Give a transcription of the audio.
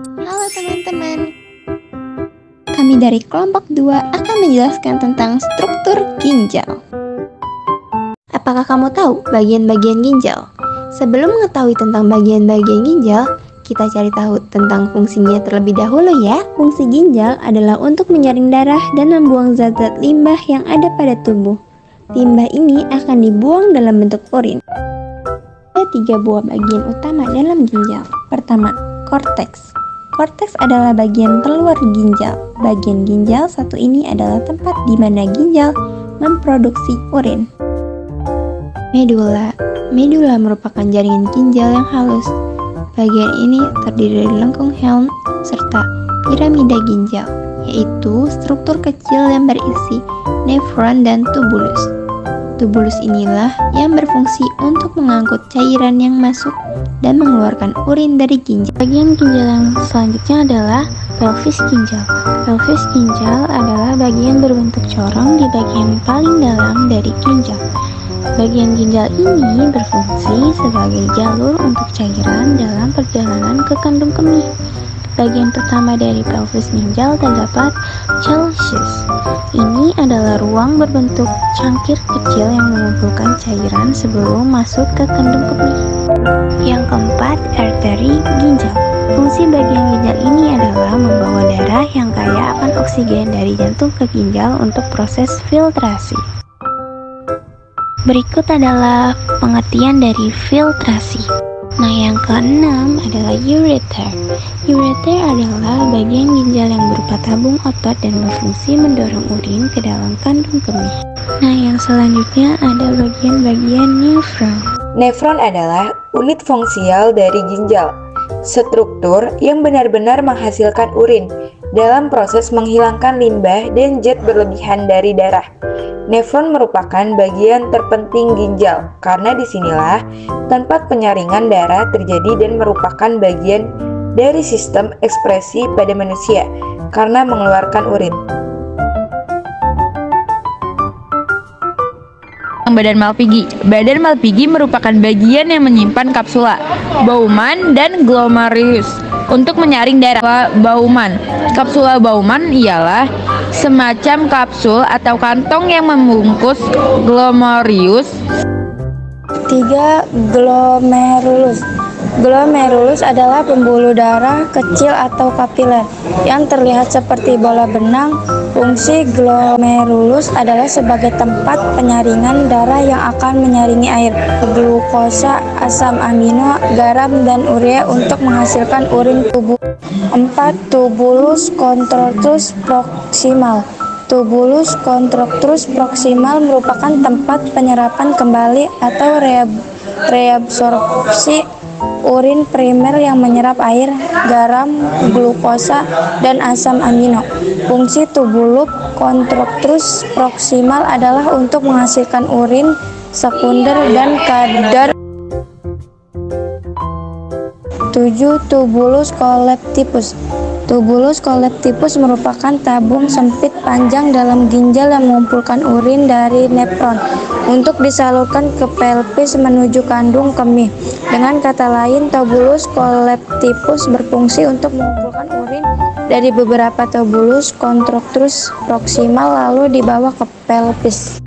Halo teman-teman, kami dari kelompok 2 akan menjelaskan tentang struktur ginjal. Apakah kamu tahu bagian-bagian ginjal? Sebelum mengetahui tentang bagian-bagian ginjal, kita cari tahu tentang fungsinya terlebih dahulu ya. Fungsi ginjal adalah untuk menyaring darah dan membuang zat-zat limbah yang ada pada tubuh. Limbah ini akan dibuang dalam bentuk urin. Ada 3 buah bagian utama dalam ginjal. Pertama, korteks. Korteks adalah bagian terluar ginjal. Bagian ginjal satu ini adalah tempat di mana ginjal memproduksi urin. Medula. Medula merupakan jaringan ginjal yang halus. Bagian ini terdiri dari lengkung Helm serta piramida ginjal, yaitu struktur kecil yang berisi nefron dan tubulus. Tubulus inilah yang berfungsi untuk mengangkut cairan yang masuk dan mengeluarkan urin dari ginjal. Bagian ginjal yang selanjutnya adalah pelvis ginjal. Pelvis ginjal adalah bagian berbentuk corong di bagian paling dalam dari ginjal. Bagian ginjal ini berfungsi sebagai jalur untuk cairan dalam perjalanan ke kandung kemih. Bagian pertama dari pelvis ginjal terdapat chalcis. Ini adalah ruang berbentuk cangkir kecil yang mengumpulkan cairan sebelum masuk ke kandung kemih. Yang keempat, arteri ginjal. Fungsi bagian ginjal ini adalah membawa darah yang kaya akan oksigen dari jantung ke ginjal untuk proses filtrasi. Berikut adalah pengertian dari filtrasi. Nah, yang keenam adalah ureter. Ureter adalah bagian ginjal yang berupa tabung otot dan berfungsi mendorong urin ke dalam kandung kemih. Nah, yang selanjutnya ada bagian-bagian nefron. Nefron adalah unit fungsial dari ginjal, struktur yang benar-benar menghasilkan urin dalam proses menghilangkan limbah dan zat berlebihan dari darah. Nefron merupakan bagian terpenting ginjal karena disinilah tempat penyaringan darah terjadi dan merupakan bagian dari sistem ekspresi pada manusia karena mengeluarkan urin. Badan Malpighi. Badan Malpighi merupakan bagian yang menyimpan kapsula, Bowman, dan glomerulus untuk menyaring darah. Bowman. Kapsula Bowman ialah semacam kapsul atau kantong yang membungkus glomerulus. 3. Glomerulus. Glomerulus adalah pembuluh darah kecil atau kapiler yang terlihat seperti bola benang. Fungsi glomerulus adalah sebagai tempat penyaringan darah yang akan menyaringi air, glukosa, asam amino, garam, dan urea untuk menghasilkan urin tubuh. 4. Tubulus contractus proximal. Tubulus contractus proximal merupakan tempat penyerapan kembali atau reabsorpsi urin primer yang menyerap air, garam, glukosa, dan asam amino. Fungsi tubulus contractus proximal adalah untuk menghasilkan urin sekunder dan kadar. 7. Tubulus collectivus. Tubulus collectivus merupakan tabung sempit panjang dalam ginjal yang mengumpulkan urin dari nefron untuk disalurkan ke pelvis menuju kandung kemih. Dengan kata lain, tubulus collectivus berfungsi untuk mengumpulkan urin dari beberapa tubulus contractus proximal lalu dibawa ke pelvis.